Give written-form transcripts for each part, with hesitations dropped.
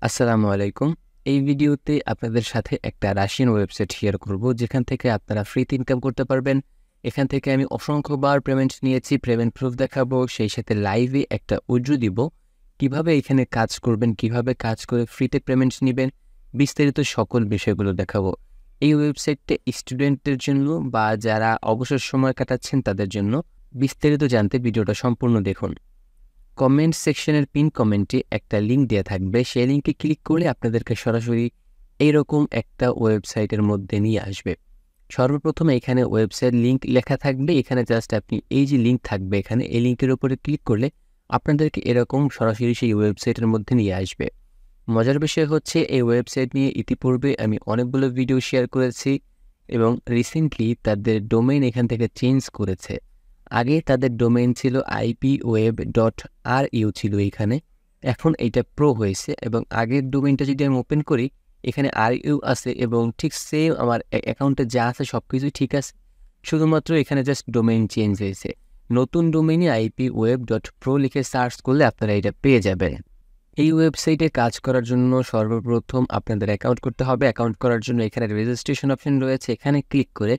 আসসালামু আলাইকুম। এই ভিডিওতে আপনাদের সাথে একটা রাশিয়ান ওয়েবসাইট শেয়ার করব, যেখান থেকে আপনারা ফ্রিতে ইনকাম করতে পারবেন। এখান থেকে আমি অসংখ্যবার পেমেন্ট নিয়েছি, পেমেন্ট প্রুফ দেখাবো, সেই সাথে লাইভে একটা উইথড্র দিব। কিভাবে এখানে কাজ করবেন, কিভাবে কাজ করে ফ্রিতে পেমেন্ট নিবেন, বিস্তারিত সকল বিষয়গুলো দেখাবো। এই ওয়েবসাইটটা স্টুডেন্টদের জন্য বা যারা অবসর সময় কাটাচ্ছেন তাদের জন্য। বিস্তারিত জানতে ভিডিওটা সম্পূর্ণ দেখুন। কমেন্ট সেকশনের পিন কমেন্টে একটা লিঙ্ক দেওয়া থাকবে, সেই লিঙ্কে ক্লিক করলে আপনাদেরকে সরাসরি এইরকম একটা ওয়েবসাইটের মধ্যে নিয়ে আসবে। সর্বপ্রথমে এখানে ওয়েবসাইট লিঙ্ক লেখা থাকবে, এখানে জাস্ট আপনি এই যে লিঙ্ক থাকবে এখানে এই লিঙ্কের উপরে ক্লিক করলে আপনাদেরকে এরকম সরাসরি সেই ওয়েবসাইটের মধ্যে নিয়ে আসবে। মজার বিষয় হচ্ছে এই ওয়েবসাইট নিয়ে ইতিপূর্বে আমি অনেকগুলো ভিডিও শেয়ার করেছি এবং রিসেন্টলি তাদের ডোমেইন এখান থেকে চেঞ্জ করেছে। আগে তাদের ডোমেইন ছিল ipweb.ru ছিল এইখানে, এখন এইটা প্রো হয়েছে এবং আগের ডোমেইনটা যদি আমি ওপেন করি এখানে RU আছে এবং ঠিক সেম আমার অ্যাকাউন্টে যা আছে সব কিছুই ঠিক আছে, শুধুমাত্র এখানে জাস্ট ডোমেইন চেঞ্জ হয়েছে। নতুন ডোমেইনে ipweb.pro লিখে সার্চ করলে আপনারা এটা পেয়ে যাবেন। এই ওয়েবসাইটে কাজ করার জন্য সর্বপ্রথম আপনাদের অ্যাকাউন্ট করতে হবে। অ্যাকাউন্ট করার জন্য এখানে রেজিস্ট্রেশন অপশন রয়েছে, এখানে ক্লিক করে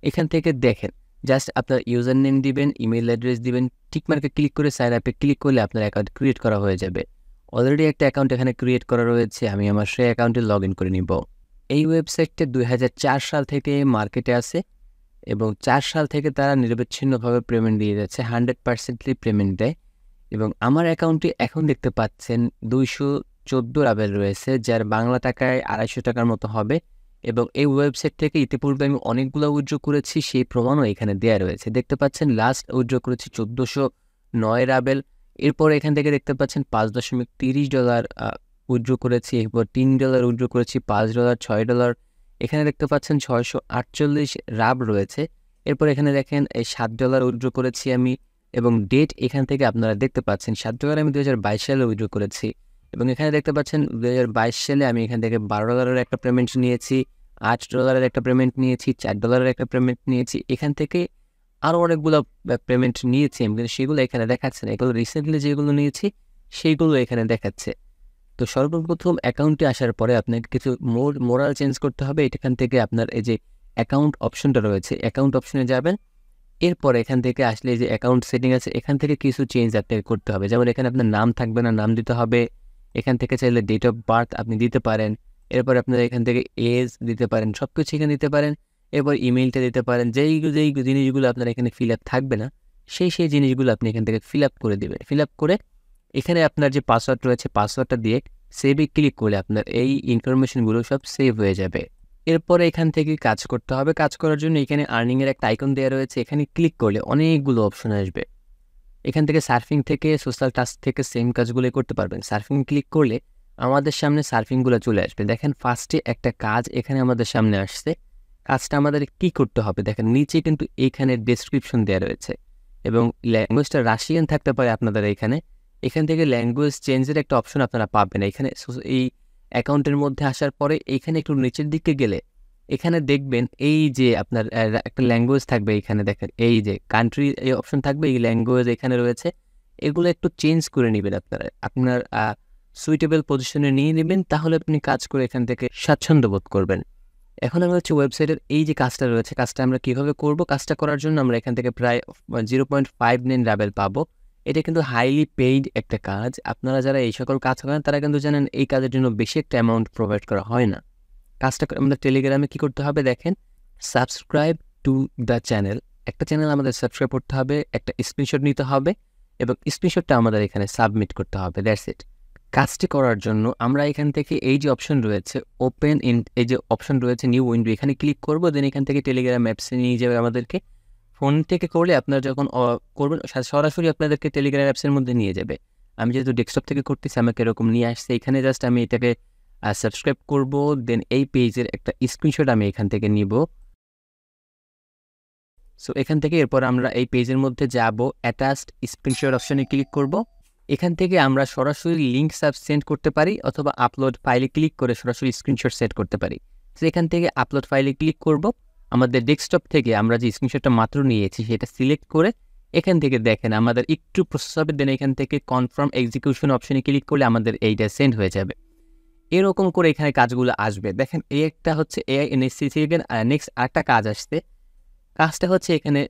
এখান থেকে দেখেন জাস্ট আপনার ইউজার নেম দিবেন, ইমেল অ্যাড্রেস দিবেন, টিকমার্কে ক্লিক করে সাইন আপে ক্লিক করলে আপনার অ্যাকাউন্ট ক্রিয়েট করা হয়ে যাবে। অলরেডি একটা অ্যাকাউন্ট এখানে ক্রিয়েট করা রয়েছে, আমি আমার সেই অ্যাকাউন্টে লগ ইন করে নিব। এই ওয়েবসাইটটা 2004 সাল থেকে মার্কেটে আছে এবং 4 সাল থেকে তারা নিরবিচ্ছিন্নভাবে পেমেন্ট দিয়ে যাচ্ছে, 100%লি পেমেন্ট দেয়। এবং আমার অ্যাকাউন্টে এখন দেখতে পাচ্ছেন 214 রাবেল রয়েছে, যার বাংলা টাকায় 250 টাকার মতো হবে। এবং এই ওয়েবসাইট থেকে ইতিপূর্বে আমি অনেকগুলো উইথড্র করেছি, সেই প্রমাণও এখানে দেওয়া রয়েছে। দেখতে পাচ্ছেন লাস্ট উইথড্র করেছি 1409 রাবেল। এরপর এখান থেকে দেখতে পাচ্ছেন $5.30 উইথড্র করেছি, এরপর $3 উইথড্র করেছি, $5, $6। এখানে দেখতে পাচ্ছেন 648 রাব রয়েছে। এরপর এখানে দেখেন এই $7 উইথড্র করেছি আমি এবং ডেট এখান থেকে আপনারা দেখতে পাচ্ছেন $7 আমি 2022 সালে উইথড্র করেছি। এবং এখানে দেখতে পাচ্ছেন 2022 সালে আমি এখান থেকে $12 একটা পেমেন্ট নিয়েছি, $8 একটা পেমেন্ট নিয়েছি, $4 একটা পেমেন্ট নিয়েছি। এখান থেকে আরও অনেকগুলো পেমেন্ট নিয়েছি আমি, কিন্তু সেগুলো এখানে দেখাচ্ছে না। এগুলো রিসেন্টলি যেগুলো নিয়েছি সেইগুলো এখানে দেখাচ্ছে। তো সর্বপ্রথম অ্যাকাউন্টে আসার পরে আপনাকে কিছু মোরাল চেঞ্জ করতে হবে। এখান থেকে আপনার এই যে অ্যাকাউন্ট অপশনটা রয়েছে, অ্যাকাউন্ট অপশনে যাবেন। এরপর এখান থেকে আসলে যে অ্যাকাউন্ট সেটিং আছে এখান থেকে কিছু চেঞ্জ আপনাকে করতে হবে। যেমন এখানে আপনার নাম থাকবে না, নাম দিতে হবে। এখান থেকে চাইলে ডেট অফ বার্থ আপনি দিতে পারেন। এরপর আপনারা এখান থেকে এজ দিতে পারেন, সব কিছু এখানে দিতে পারেন। এরপর ইমেইলটা দিতে পারেন। যেই যেই জিনিসগুলো আপনার এখানে ফিল আপ থাকবে না সেই জিনিসগুলো আপনি এখান থেকে ফিল আপ করে দেবেন। ফিল আপ করে এখানে আপনার যে পাসওয়ার্ড রয়েছে পাসওয়ার্ডটা দিয়ে সেভে ক্লিক করলে আপনার এই ইনফরমেশনগুলো সব সেভ হয়ে যাবে। এরপরে এখান থেকে কাজ করতে হবে। কাজ করার জন্য এখানে আর্নিংয়ের একটা আইকন দেওয়া রয়েছে, এখানে ক্লিক করলে অনেকগুলো অপশন আসবে। এখান থেকে সার্ফিং থেকে সোশ্যাল টাস্ক থেকে সেম কাজগুলো করতে পারবেন। সার্ফিং ক্লিক করলে আমাদের সামনে সার্ফিংগুলো চলে আসবে। দেখেন ফার্স্টে একটা কাজ এখানে আমাদের সামনে আসছে। কাজটা আমাদের কি করতে হবে দেখেন, নিচে কিন্তু এইখানে ডেসক্রিপশন দেওয়া রয়েছে এবং ল্যাঙ্গুয়েজটা রাশিয়ান থাকতে পারে আপনাদের এখানে। এখান থেকে ল্যাঙ্গুয়েজ চেঞ্জের একটা অপশন আপনারা পাবেন। এখানে এই অ্যাকাউন্টের মধ্যে আসার পরে এইখানে একটু নিচের দিকে গেলে এখানে দেখবেন এই যে আপনার একটা ল্যাঙ্গুয়েজ থাকবে। এখানে দেখেন এই যে কান্ট্রি এই অপশন থাকবে, এই ল্যাঙ্গুয়েজ এখানে রয়েছে। এগুলো একটু চেঞ্জ করে নেবেন, আপনার সুইটেবল পজিশনে নিয়ে নেবেন, তাহলে আপনি কাজ করে এখান থেকে স্বাচ্ছন্দ্য বোধ করবেন। এখন আমরা হচ্ছে ওয়েবসাইটের এই যে কাজটা রয়েছে, কাজটা আমরা কীভাবে করব। কাজটা করার জন্য আমরা এখান থেকে প্রায় 0.59 রাবেল পাবো। এটা কিন্তু হাইলি পেইড একটা কাজ। আপনারা যারা এই সকল কাজ করেন তারা কিন্তু জানেন এই কাজের জন্য বেশি একটা অ্যামাউন্ট প্রোভাইড করা হয় না। কাজটা আমাদের টেলিগ্রামে কি করতে হবে দেখেন, সাবস্ক্রাইব টু দ্য চ্যানেল। একটা চ্যানেল আমাদের সাবস্ক্রাইব করতে হবে, একটা স্ক্রিনশট নিতে হবে এবং স্ক্রিনশটটা আমাদের এখানে সাবমিট করতে হবে। That's it. কাজটি করার জন্য আমরা এখান থেকে এই যে অপশন রয়েছে ওপেন ইন, এই যে অপশন রয়েছে নিউ উইন্ডো, এখানে ক্লিক করব। দেন এখান থেকে টেলিগ্রাম অ্যাপসে নিয়ে যাবে আমাদেরকে। ফোন থেকে করলে আপনারা যখন করবেন সরাসরি আপনাদেরকে টেলিগ্রাম অ্যাপসের মধ্যে নিয়ে যাবে। আমি যেহেতু ডেস্কটপ থেকে করতেছি আমাকে এরকম নিয়ে আসছে। এখানে জাস্ট আমি এটাকে সাবস্ক্রাইব করব। দেন এই পেজের একটা স্ক্রিনশট আমি এখান থেকে নিব। সো এখান থেকে এরপর আমরা এই পেজের মধ্যে যাব, অ্যাটাচড স্ক্রিনশট অপশনে ক্লিক করব। এখান থেকে আমরা সরাসরি লিঙ্ক সেন্ড করতে পারি অথবা আপলোড ফাইলে ক্লিক করে সরাসরি স্ক্রিনশট সেট করতে পারি। তো এখান থেকে আপলোড ফাইলে ক্লিক করব। আমাদের ডেস্কটপ থেকে আমরা যে স্ক্রিনশটটা মাত্র নিয়েছি সেটা সিলেক্ট করে এখান থেকে দেখেন আমাদের একটু প্রসেস হবে। দেন এখান থেকে কনফার্ম এক্সিকিউশন অপশনে ক্লিক করলে আমাদের এইটা সেন্ড হয়ে যাবে। এরকম করে এখানে কাজগুলো আসবে। দেখেন এই একটা হচ্ছে এআই এনএসসি নেক্সট আরেকটা কাজ আসছে। কাজটা হচ্ছে এখানে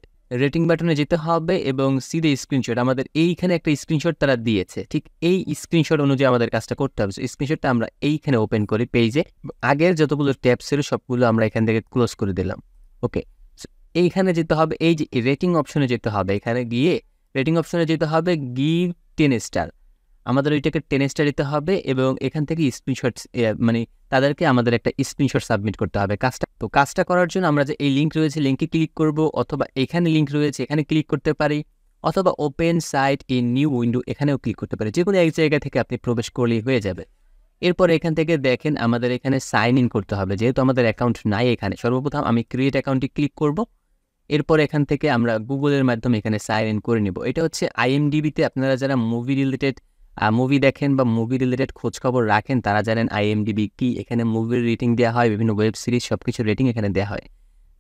রেটিং বাটনে যেতে হবে এবং সি দ্য স্ক্রিনশট। আমাদের এইখানে একটা স্ক্রিনশট তারা দিয়েছে, ঠিক এই স্ক্রিনশট অনুযায়ী আমাদের কাজটা করতে হবে। স্ক্রিনশটটা আমরা এইখানে ওপেন করি পেজে। আগের যতগুলো ট্যাব ছিল সবগুলো আমরা এখান থেকে ক্লোজ করে দিলাম। ওকে, এইখানে যেতে হবে, এই যে রেটিং অপশনে যেতে হবে, এখানে গিয়ে রেটিং অপশনে যেতে হবে, গিভ 10 স্টার। আমাদের ওইটাকে 10 স্টার দিতে হবে এবং এখান থেকে স্ক্রিনশট মানে তাদেরকে আমাদের একটা স্ক্রিনশট সাবমিট করতে হবে। কাজটা করার জন্য আমরা যে এই লিঙ্ক রয়েছে লিঙ্কে ক্লিক করব, অথবা এখানে লিঙ্ক রয়েছে এখানে ক্লিক করতে পারি, অথবা open site in new window এখানেও ক্লিক করতে পারি। যে কোনো এক জায়গা থেকে আপনি প্রবেশ করলেই হয়ে যাবে। এরপর এখান থেকে দেখেন আমাদের এখানে সাইন ইন করতে হবে, যেহেতু আমাদের অ্যাকাউন্ট নাই এখানে। সর্বপ্রথম আমি ক্রিয়েট অ্যাকাউন্টে ক্লিক করব। এরপর এখান থেকে আমরা গুগলের মাধ্যমে এখানে সাইন ইন করে নিব। এটা হচ্ছে আইএমডিবিতে আপনারা যারা মুভি দেখেন বা মুভি রিলেটেড খোঁজখবর রাখেন তারা জানেন আইএমডিবি কি। এখানে মুভির রেটিং দেওয়া হয়, বিভিন্ন ওয়েব সিরিজ সব কিছু রেটিং এখানে দেওয়া হয়।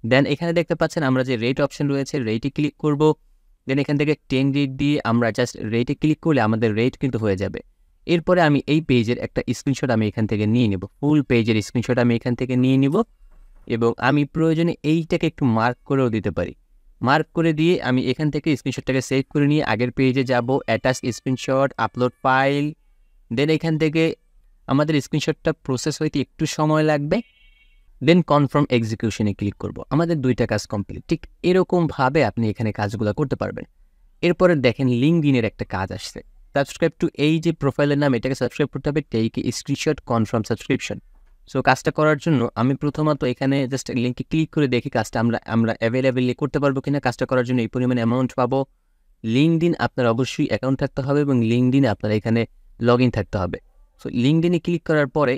দেন এখানে দেখতে পাচ্ছেন আমরা যে রেট অপশন রয়েছে রেটে ক্লিক করব। দেন এখান থেকে 10 রেট দিয়ে আমরা জাস্ট রেটে ক্লিক করলে আমাদের রেট কিন্তু হয়ে যাবে। এরপরে আমি এই পেজের একটা স্ক্রিনশট আমি এখান থেকে নিয়ে নিব, ফুল পেজের স্ক্রিনশট আমি এখান থেকে নিয়ে নিব এবং আমি প্রয়োজনে এইটাকে একটু মার্ক করেও দিতে পারি। মার্ক করে দিয়ে আমি এখান থেকে স্ক্রিনশটটাকে সেভ করে নিয়ে আগের পেজে যাব, অ্যাটাচ স্ক্রিনশট, আপলোড ফাইল। দেন এখান থেকে আমাদের স্ক্রিনশটটা প্রসেস হইতে একটু সময় লাগবে। দেন কনফার্ম এক্সিকিউশনে ক্লিক করব। আমাদের দুইটা কাজ কমপ্লিট। ঠিক এরকমভাবে আপনি এখানে কাজগুলো করতে পারবেন। এরপরে দেখেন লিঙ্কডইনের একটা কাজ আসছে, সাবস্ক্রাইব টু, এই যে প্রোফাইলের নাম এটাকে সাবস্ক্রাইব করতে হবে, take screenshot confirm subscription. So কাজটা করার জন্য আমি প্রথমত এখানে জাস্ট লিঙ্কে ক্লিক করে দেখি কাজটা আমরা অ্যাভেলেবেলি করতে পারবো কিনা। কাজটা করার জন্য এই পরিমাণ অ্যামাউন্ট পাবো। লিঙ্কডইন আপনার অবশ্যই অ্যাকাউন্ট থাকতে হবে এবং লিঙ্কডইনে আপনার এখানে লগ ইন থাকতে হবে। সো লিঙ্কডইনে ক্লিক করার পরে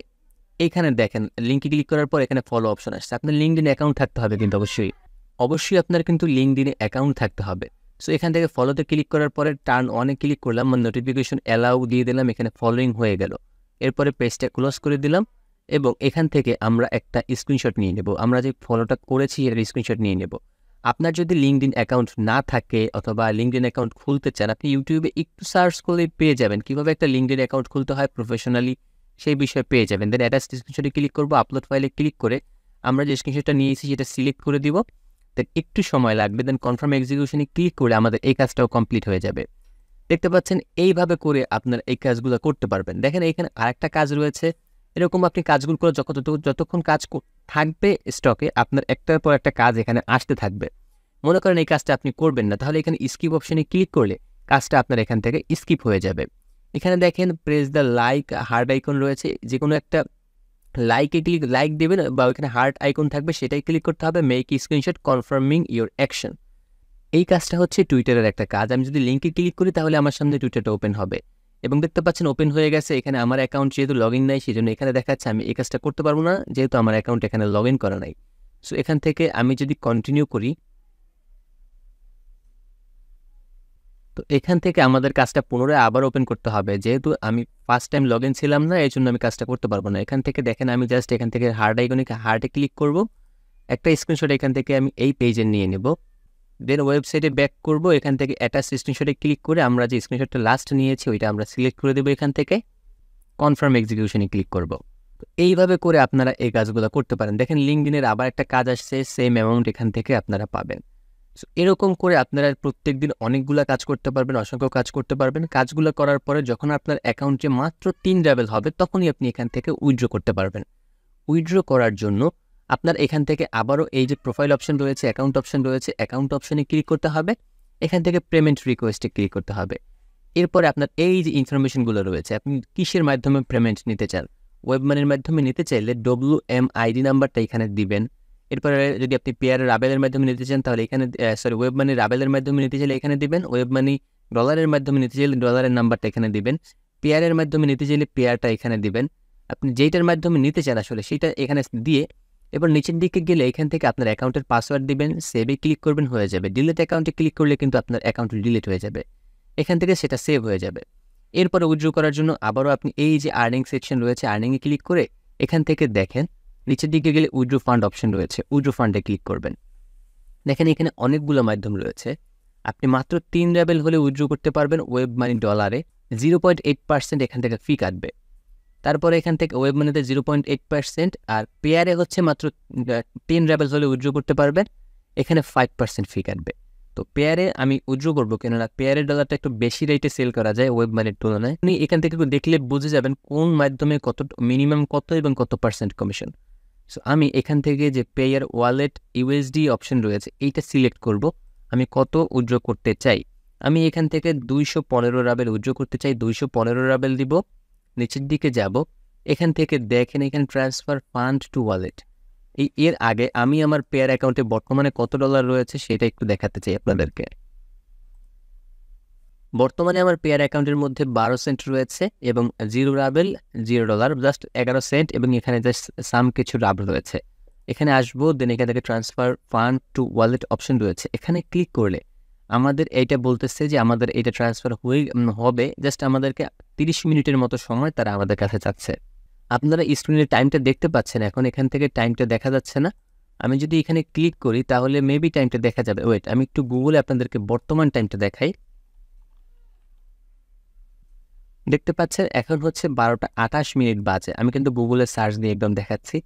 এখানে দেখেন লিঙ্কে ক্লিক করার পর এখানে ফলো অপশন আসছে। আপনার লিঙ্কডইনে অ্যাকাউন্ট থাকতে হবে কিন্তু অবশ্যই আপনার কিন্তু লিঙ্কডইনে অ্যাকাউন্ট থাকতে হবে। সো এখান থেকে ফলোতে ক্লিক করার পরে টার্ন অনে ক্লিক করলাম, মানে নোটিফিকেশন অ্যালাউ দিয়ে দিলাম, এখানে ফলোইং হয়ে গেল। এরপরে পেজটা ক্লোজ করে দিলাম এবং এখান থেকে আমরা একটা স্ক্রিনশট নিয়ে নেব। আমরা যে ফলোটা করেছি এর স্ক্রিনশট নিয়ে নেব। আপনার যদি লিঙ্কডইন অ্যাকাউন্ট না থাকে অথবা লিঙ্কডইন অ্যাকাউন্ট খুলতে চান, আপনি ইউটিউবে একটু সার্চ করলে পেয়ে যাবেন কীভাবে একটা লিঙ্কডইন অ্যাকাউন্ট খুলতে হয় প্রফেশনালি, সেই বিষয়ে পেয়ে যাবেন। দেন অ্যাটাচ স্ক্রিনশটে ক্লিক করবো, আপলোড ফাইলে ক্লিক করে আমরা যে স্ক্রিনশটটা নিয়েছি সেটা সিলেক্ট করে দিব। দেন একটু সময় লাগবে, দেন কনফার্ম এক্সিকিউশনে ক্লিক করে আমাদের এই কাজটাও কমপ্লিট হয়ে যাবে। দেখতে পাচ্ছেন এইভাবে করে আপনার এই কাজগুলো করতে পারবেন। দেখেন এখানে আরেকটা কাজ রয়েছে, এরকম আপনি কাজগুলো করে যতক্ষণ কাজ থাকবে স্টকে আপনার একটার পর একটা কাজ এখানে আসতে থাকবে। মনে করেন এই কাজটা আপনি করবেন না, তাহলে এখানে স্কিপ অপশনে ক্লিক করলে কাজটা আপনার এখান থেকে স্কিপ হয়ে যাবে। এখানে দেখেন press the like heart icon রয়েছে, যে কোনো একটা লাইক দেবেন বা ওইখানে হার্ট আইকন থাকবে সেটাই ক্লিক করতে হবে। Make screenshot confirming your action, এই কাজটা হচ্ছে টুইটারের একটা কাজ। আমি যদি লিঙ্কে ক্লিক করি তাহলে আমার সামনে টুইটারটা ওপেন হবে এবং দেখতে পাচ্ছেন ওপেন হয়ে গেছে। এখানে আমার অ্যাকাউন্ট যেহেতু লগ ইন নাই সেই জন্য এখানে দেখাচ্ছে আমি এই কাজটা করতে পারবো না, যেহেতু আমার অ্যাকাউন্ট এখানে লগ ইন করা নাই। সো এখান থেকে আমি যদি কন্টিনিউ করি, তো এখান থেকে আমাদের কাজটা পুনরায় আবার ওপেন করতে হবে। যেহেতু আমি ফার্স্ট টাইম লগ ইন ছিলাম না এই জন্য আমি কাজটা করতে পারবো না। এখান থেকে দেখেন আমি জাস্ট এখান থেকে হার্টে ক্লিক করব, একটা স্ক্রিনশট এখান থেকে আমি এই পেজে নিয়ে নেব। দেন ওয়েবসাইটে ব্যাক করব, এখান থেকে অ্যাটাচ স্ক্রিনশটে ক্লিক করে আমরা যে স্ক্রিনশটটা লাস্ট নিয়েছি ওইটা আমরা সিলেক্ট করে দেবো। এখান থেকে কনফার্ম এক্সিকিউশনে ক্লিক করব। এইভাবে করে আপনারা এই কাজগুলো করতে পারেন। দেখেন লিঙ্কডইনের আবার একটা কাজ আসছে, সেম অ্যামাউন্ট এখান থেকে আপনারা পাবেন। সো এরকম করে আপনারা প্রত্যেকদিন অনেকগুলো কাজ করতে পারবেন, অসংখ্য কাজ করতে পারবেন। কাজগুলো করার পরে যখন আপনার অ্যাকাউন্টে মাত্র 3 লেভেল হবে তখনই আপনি এখান থেকে উইথড্র করতে পারবেন। উইথড্র করার জন্য আপনার এখান থেকে আবারও এই যে প্রোফাইল অপশন রয়েছে, অ্যাকাউন্ট অপশন রয়েছে, অ্যাকাউন্ট অপশনে ক্লিক করতে হবে। এখান থেকে পেমেন্ট রিকোয়েস্টে ক্লিক করতে হবে। এরপরে আপনার এই যে ইনফরমেশনগুলো রয়েছে, আপনি কিসের মাধ্যমে পেমেন্ট নিতে চান, ওয়েব মানির মাধ্যমে নিতে চাইলে WMID নাম্বারটা এখানে দিবেন। এরপরে যদি আপনি পেয়ারের রাবেলের মাধ্যমে নিতে চান তাহলে এখানে ওয়েব মানি রাবেলের মাধ্যমে নিতে চাইলে এখানে দিবেন। ওয়েব মানি ডলারের মাধ্যমে নিতে চাইলে ডলারের নাম্বারটা এখানে দিবেন। পেয়ারের মাধ্যমে নিতে চাইলে পেয়ারটা এখানে দিবেন। আপনি যেইটার মাধ্যমে নিতে চান আসলে সেটা এখানে দিয়ে এবার নিচের দিকে গেলে এখান থেকে আপনার অ্যাকাউন্টের পাসওয়ার্ড দিবেন, সেভে ক্লিক করবেন, হয়ে যাবে। ডিলিট অ্যাকাউন্টে ক্লিক করলে কিন্তু আপনার অ্যাকাউন্ট ডিলিট হয়ে যাবে, এখান থেকে সেটা সেভ হয়ে যাবে। এরপরে উইথড্র করার জন্য আবারও আপনি এই যে আর্নিং সেকশন রয়েছে আর্নিংয়ে ক্লিক করে এখান থেকে দেখেন নিচের দিকে গেলে উইথড্র ফান্ড অপশন রয়েছে, উইথড্র ফান্ডে ক্লিক করবেন। দেখেন এখানে অনেকগুলো মাধ্যম রয়েছে, আপনি মাত্র 3 লেভেল হলে উইথড্র করতে পারবেন ওয়েব মানি ডলারে। 0.8% এখান থেকে ফি কাটবে। তারপরে এখান থেকে ওয়েব মানিতে 0.8%, আর পেয়ারে হচ্ছে মাত্র 10 রাবেল হলে উইথড্র করতে পারবেন, এখানে 5% ফি কাটবে। তো পেয়ারে আমি উইথড্র করবো, কেননা পেয়ারের ডলারটা একটু বেশি রেটে সেল করা যায় ওয়েব মানির তুলনায়। আপনি এখান থেকে দেখলে বুঝে যাবেন কোন মাধ্যমে কত মিনিমাম কত এবং কত পার্সেন্ট কমিশন। সো আমি এখান থেকে যে পেয়ার ওয়ালেট ইউএসডি অপশন রয়েছে এইটা সিলেক্ট করব, আমি কত উইথড্র করতে চাই। আমি এখান থেকে 215 রাবেল উইথড্র করতে চাই, 215 রাবেল দিব, নিচের দিকে যাব, এখান থেকে দেখেন এখানে ট্রান্সফার ফান্ড টু ওয়ালেট। এর আগে আমি আমার পেয়ার অ্যাকাউন্টে বর্তমানে কত ডলার রয়েছে সেটা একটু দেখাতে চাই আপনাদেরকে। বর্তমানে আমার পেয়ার অ্যাকাউন্টের মধ্যে 12 সেন্ট রয়েছে এবং 0 রাবেল, $0, জাস্ট 11 সেন্ট, এবং এখানে জাস্ট সাম কিছু রাবেল রয়েছে। এখানে আসবো, দেন এখান থেকে transfer fund two wallet option রয়েছে, এখানে ক্লিক করলে আমাদের এইটা বলতেছে যে আমাদের এইটা ট্রান্সফার হবে, জাস্ট আমাদেরকে 30 মিনিটের মতো সময় তারা আমাদের কাছে চাচ্ছে। আপনারা স্ক্রিনে টাইমটা দেখতে পাচ্ছেন, এখন এখান থেকে টাইমটা দেখা যাচ্ছে না। আমি যদি এখানে ক্লিক করি তাহলে মেবি টাইমটা দেখা যাবে। ওয়েট, আমি একটু গুগলে আপনাদেরকে বর্তমান টাইমটা দেখাই। দেখতে পাচ্ছেন এখন হচ্ছে 12:28 বাজে। আমি কিন্তু গুগলে সার্চ দিয়ে একদম দেখাচ্ছি।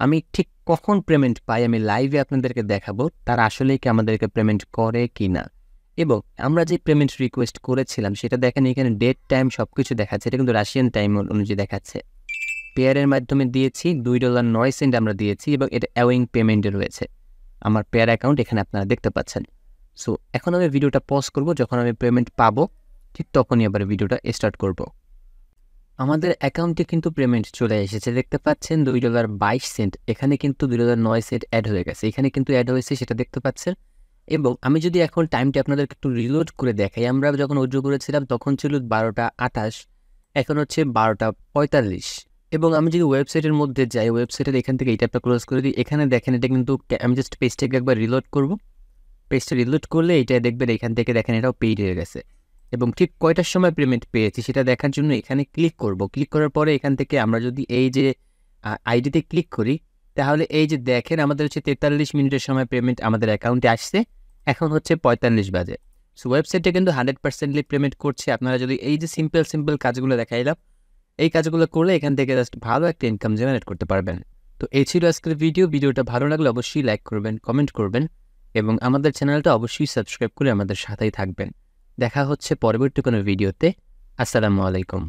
আমি ঠিক কখন পেমেন্ট পাই আমি লাইভে আপনাদেরকে দেখাবো, তারা আসলেই কি আমাদেরকে পেমেন্ট করে কি না। এবং আমরা যে পেমেন্ট রিকোয়েস্ট করেছিলাম সেটা দেখেন এখানে ডেট টাইম সব কিছু দেখাচ্ছে, এটা কিন্তু রাশিয়ান টাইম অনুযায়ী দেখাচ্ছে। পেয়ারের মাধ্যমে দিয়েছি $2.09 আমরা দিয়েছি, এবং এটা অ্যাওয়িং পেমেন্টে রয়েছে আমার পেয়ার অ্যাকাউন্ট, এখানে আপনারা দেখতে পাচ্ছেন। সো এখন আমি ভিডিওটা পজ করব, যখন আমি পেমেন্ট পাবো ঠিক তখনই আবার ভিডিওটা স্টার্ট করব। আমাদের অ্যাকাউন্টে কিন্তু পেমেন্ট চলে এসেছে, দেখতে পাচ্ছেন $2.22, এখানে কিন্তু $2.09 অ্যাড হয়ে গেছে, এখানে কিন্তু অ্যাড হয়েছে সেটা দেখতে পাচ্ছেন। এবং আমি যদি এখন টাইমটা আপনাদেরকে একটু রিলোড করে দেখাই, আমরা যখন উইথড্র করেছিলাম তখন ছিল 12:28, এখন হচ্ছে 12:45। এবং আমি যদি ওয়েবসাইটের মধ্যে যাই, ওয়েবসাইটের এখান থেকে এটা একটা ক্লোজ করে দিই, এখানে দেখেন এটা কিন্তু আমি জাস্ট পেজটাকে একবার রিলোড করব, পেজটা রিলোড করলে এটা দেখবেন এখান থেকে দেখেন এটাও পেইড হয়ে গেছে। এবং ঠিক কয়টার সময় পেমেন্ট পেয়েছি সেটা দেখার জন্য এখানে ক্লিক করব, ক্লিক করার পরে এখান থেকে আমরা যদি এই যে আইডিতে ক্লিক করি তাহলে এই যে দেখেন আমাদের হচ্ছে 43 মিনিটের সময় পেমেন্ট আমাদের অ্যাকাউন্টে আসছে, এখন হচ্ছে 45 বাজে। সো ওয়েবসাইটে কিন্তু 100% পেমেন্ট করছে। আপনারা যদি এই যে সিম্পল কাজগুলো দেখাইলাম, এই কাজগুলো করলে এখান থেকে জাস্ট ভালো একটা ইনকাম জেনারেট করতে পারবেন। তো এই ছিল আজকের ভিডিওটা ভালো লাগলে অবশ্যই লাইক করবেন, কমেন্ট করবেন, এবং আমাদের চ্যানেলটা অবশ্যই সাবস্ক্রাইব করে আমাদের সাথেই থাকবেন। দেখা হচ্ছে পরবর্তী কোনো ভিডিওতে। আসসালামু আলাইকুম।